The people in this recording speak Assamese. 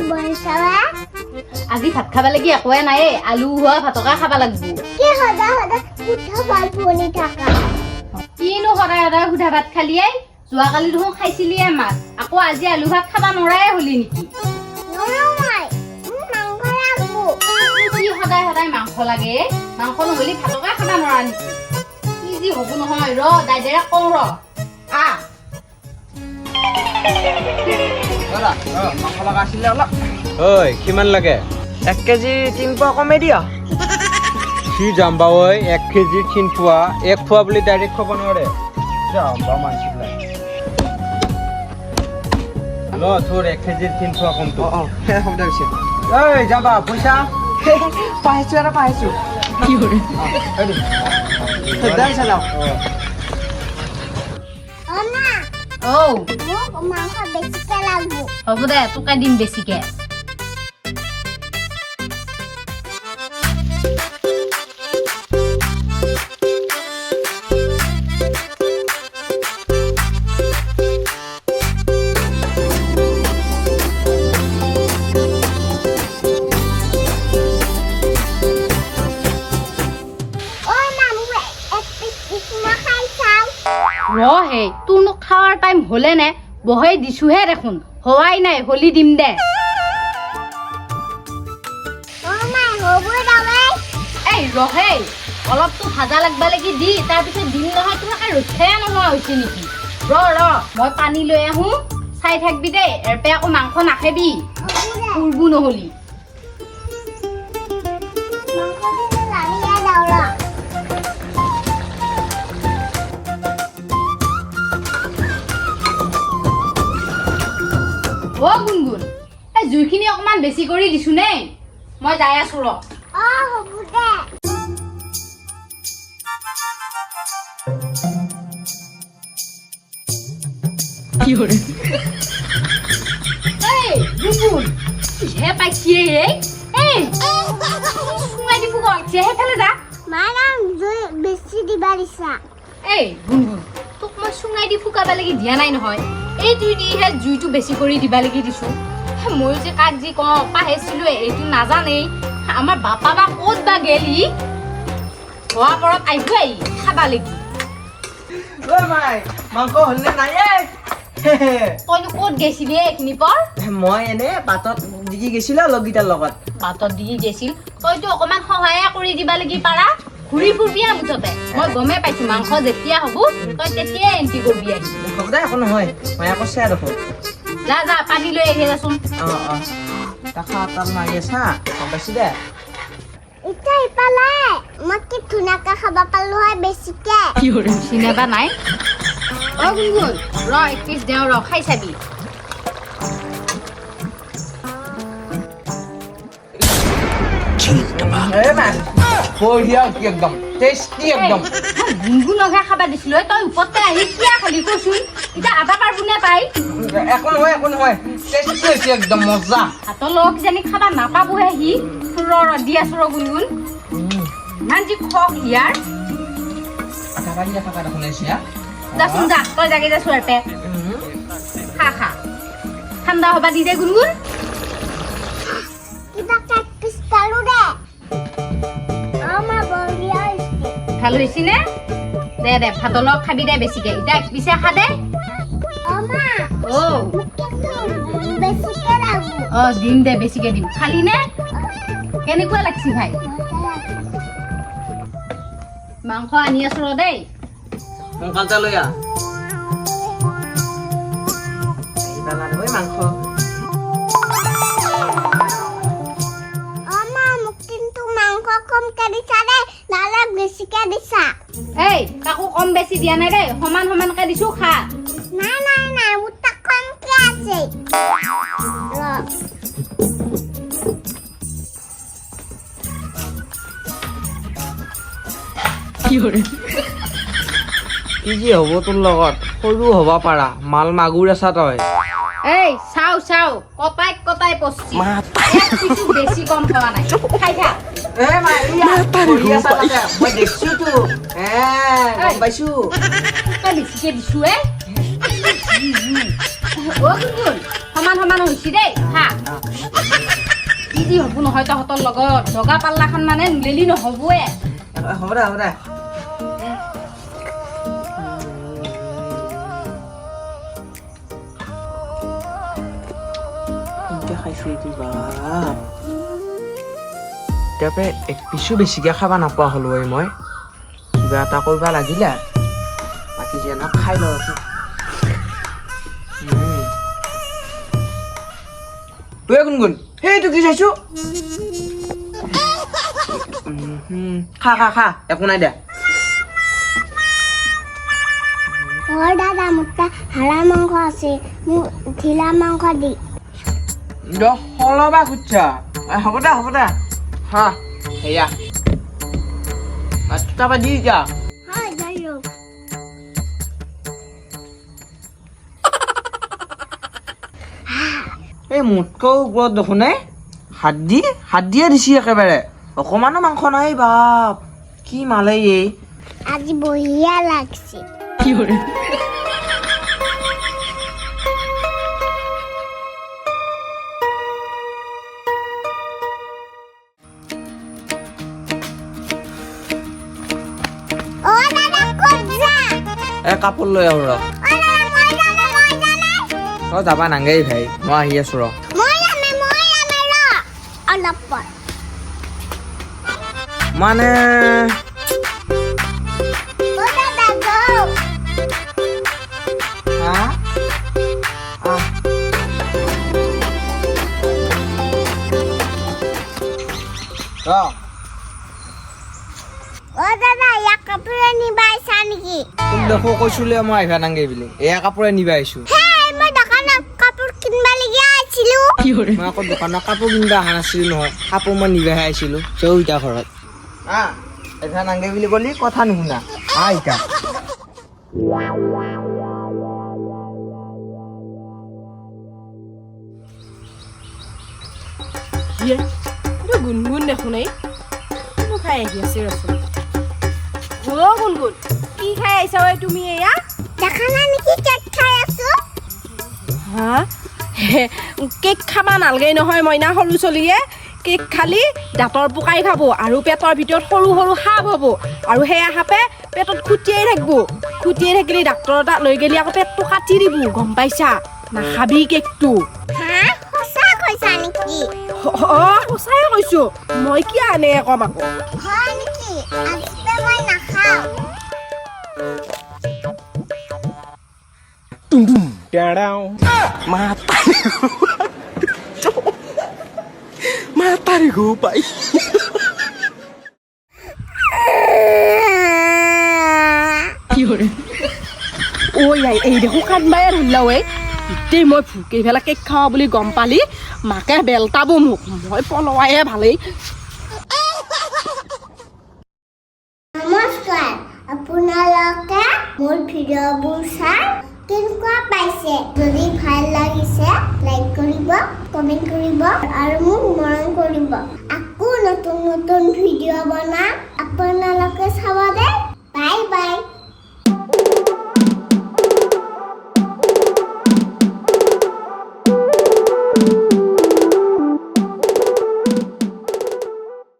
বনাইছাবা আজি ভাত খাবা লাগি একোৱে নাই আলু হোৱা ভাতকা খাবা লাগবো কি হদা হদা কুঠা ভাল বনি থাকা কিনো সদায় সদায় সুধা ভাত খালিয়ে যোৱাকালি দেখোন খাইছিলিয়ে মাছ আকৌ আজি আলু ভাত খাবা নৰাই হলি নেকি নৰমাই মাংস লাগবো কি সদায় সদায় মাংস লাগে মাংস নহলি ভাতকা খাবা নৰা নেকি কি যি হ'ব নহয় ৰ দাইদেৰা কওঁ ৰ আ মাংস লগা আছিলে অলপ ঐ কিমান লাগে 1 কেজি 3 পোৱা কমাই দিয়া কি জাম্বা ঐ 1 কেজি 3 পোৱা 1 পোৱা বুলি ডাইৰেক্ট খাব নোৱাৰে জাম্বা মানছিলা ল তোৰ 1 কেজি 3 পোৱা কমটো হ'ব দে পিছে ঐ যাবা পইচা পাইছো কি কৰে দে চালাও অমা ঔ মোক মাংস বেছিকে লাগবো হ'ব দে তোকে দিম বেছিকে হে তোৰনো খাৱাৰ টাইম হলে নে বহাই দিছোহে দেখোন হোৱাই নাই হলি দিম দে এই ৰহে অলপতো ভাজা লাগবা লাগি দি তাৰপিছত দিম নহয় তোমাকে ৰক্ষাই নোহোৱা হৈছে নেকি ৰ মই পানী লৈ আহো চাই থাকবি দেই এৰপে আকৌ মাংস নাখাবি পুৰবো নহলি ও গুনগুন এই জুইখিনি অকমান বেছি কৰি দিছো নে মই যাই আছো ৰ কি হৰে এই গুনগুন হে পাইছিয়ে এই সুঙাই দিব গছে হে ফেলে যা মানাম জুই বেছি দিবা দিছা এই গুনগুন তোক মই সুঙাই দি ফুকাবা লাগি দিয়া নাই নহয় এই তুই দি হে জুইটো বেছি কৰি দিবা লাগি দিছো মই যে কাক যি কওঁ পাহেছিলো এইটো নাজানেই আমাৰ বাপা বা ক'ত বা গেলি হোৱা পৰত আহিবই খাবা লাগি ঐ মাই মাংস হলনে নাই তইনো ক'ত গেছিলি এইখিনি পৰ মই এনে বাটত দিগি গৈছিলো লগগীটাৰ লগত বাটত দি গেছিল তইতো অকমান সহায় কৰি দিবা লাগি পাৰা ঘূৰি ফুৰিবি মুঠতে মই গমে পাইছো মাংস যেতিয়া হ'ব তই তেতিয়াই এণ্টি কৰবি আহি হ'ব দে একো নহয় মই আকৌ চেয়া দেখোন যা পানী লৈ আহি যাচোন দেখা তাত মাৰি আছা গম পাইছো দে এতিয়া ইপালে মই কি ধুনীয়াকে খাবা পালো হয় বেছিকে কি হৰে চিনেবা নাই অ গুনগুন ৰ এক পিচ দেও ৰ খাই চাবি বঢ়িয়া কি একদম টেষ্টি একদম গুনগুন নগা খাবা দিছিলো তই ওপৰতে আহি কিয়া খালি কচোন এতিয়া আধা পাৰবো পাই একো নহয় টেষ্টি হৈছে একদম মজা হাতৰ লগ কিজানি খাবা নাপাবোহে সি ৰ দি আছো ৰ গুনগুন ইমান যি খক ইয়াৰ থকা দেখোন এছিয়া যাচোন যা তই জাগে যাছো এপে খা ঠাণ্ডা হবা দি দে গুনগুন কিবা কাট পিছ কালো দে আমা বঢ়িয়া হৈছে ভাল হৈছে নে দে ভাতৰ লগ খাবি দে বেছিকে এতিয়া পিছে খা দে আমা অ বেছিকে লাগবো দিম দে বেছিকে দিম খালি নে কেনেকুৱা লাগছি ভাই মাংস আনি আছো ৰ দেই সোনকালতে লৈ আহ মাংস আমা মোক কিন্তু মাংস কমকে দিছা দে নালা বেছিকে দিছা এই কাকো কম বেছি দিয়া নাই দেই সমানকে দিছো খা নাই মোৰ তাক কমকে আছে কি হৰে কি যি হ'ব তোৰ লগত সৰু হ'ব পাৰা মাল মাগুৰ আছা তই এই চাও কটাই পচছি বেছি কম খাৱা নাই খাই থাক মই দেখছো তো গম পাইছো তই বেছিকে দিছো অ গুনগুন সমান মানুহ হৈছি দেই খা কি যি হ'ব নহয় তহঁতৰ লগত জগা পাল্লাখন মানে নুলেলি নহ'বয়ে হ'ব দে হ'ব দে খাইছো এইটো বাপ এতিয়াৰ এক পিছো বেছিকৈ খাব নাপোৱা হ'লো মই কিবা এটা কৰিব লাগিলে বাকী যেনক খাই লওঁচোন তই গুণগুণ সেইটো কি চাইছো খা খা খা একো নাই দে দাদা মোৰ তাত হাঁহৰ মাংস আছে মোক ঢিলা মাংস দি সলবা খুচ্ছা হ'ব দে হা সেয়া তাৰপৰা দি যা হয় যাইও এই মোতকৈও ওপৰত দেখোন হাত দিয়ে দিছি একেবাৰে অকমানো মাংস নাই বাপ কি মালে এই আজি বঢ়িয়া লাগছে কি কৰে কাপোৰ লৈ আহো ৰ তই যাবা নাংগেই ভাই মই আহি আছো ৰ মানে কাপোৰে নিবা আহিছা নেকি তোক দেখো কৈছিলে মই আহিবা নাংগে বুলি এয়া কাপোৰে নিবা আহিছো মই দোকানত কাপোৰ কিনিব লগীয়া আছিলো মই আকৌ দোকানত কাপোৰ কিনিবা অহা নাছিলো নহয় কাপোৰ মই নিবাহে আহিছিলো তই ইটা ঘৰত আহিবা নাংগে বুলি ক'লি কথা নুশুনা ইটা গুণগুণ দেখোন খাই আহি আছে ৰচোন গুণগুণ কি খাই আহিছা ঐ তুমি এয়া দেখা নাই নেকি কেক খাই আছো হা কেক খাবা নালগে নহয় মইনা সৰু চলিয়ে কেক খালি দাঁতৰ পোকাই খাব আৰু পেটৰ ভিতৰত সৰু সৰু সাপ হ'ব আৰু সেয়া সাপে পেটত খুটিয়াই থাকিব খুটিয়াই থাকিলে ডাক্তৰৰ তাত লৈ গেলি আকৌ পেটটো কাটি দিব গম পাইছা নাখাবি কেকটো সঁচা কৈছা নেকি সঁচাই কৈছো মই কি আনে কম আকৌ হয় নেকি আজিতে মই নাখাওঁ Matarigo, pai. এই দেখো কান্দবাই ধৰিলাৱে গোটেই মই ভুকে ফেলা কেক খাওঁ বুলি গম পালি মাকে বেলতাব মোক মই পলোৱাইহে ভালেই নমস্কাৰ আপোনালোকে মোৰ ভিডিঅ'বোৰ চাই কেনেকুৱা পাইছে যদি ভাল লাগিছে লাইক কৰিব কমেণ্ট কৰিব আৰু মোক মৰম কৰিব আকৌ নতুন ভিডিঅ' বনাম